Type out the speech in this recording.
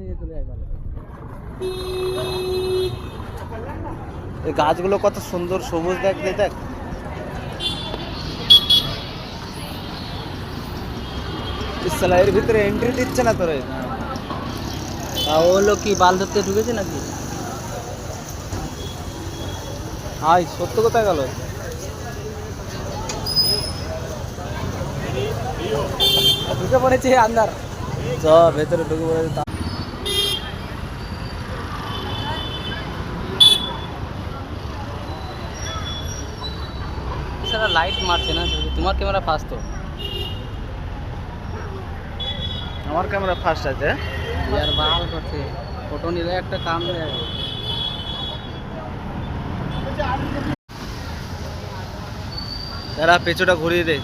নিয়ে চলে যাই ভালো। এই গাছগুলো কত সুন্দর সবুজ, দেখ দেখ। এর ভিতরে এন্ট্রি দিচ্ছে না তোরে। ও লোক কি বাল ধরতে ঢুকেছে নাকি? হাই, সত্য কোথায় গেল? ঢুকে পড়েছে আন্দার। চ ভেতরে ঢুকে পড়েছে। সারা লাইট মারছে না, তোমার ক্যামেরা ফাস্ট তো। আমার ক্যামেরা ফার্স্ট আছে। यार बाल করছে, ফটো নিলে একটা কাম হয়ে যাবে। তারা পেছটা ঘুরিয়ে দে।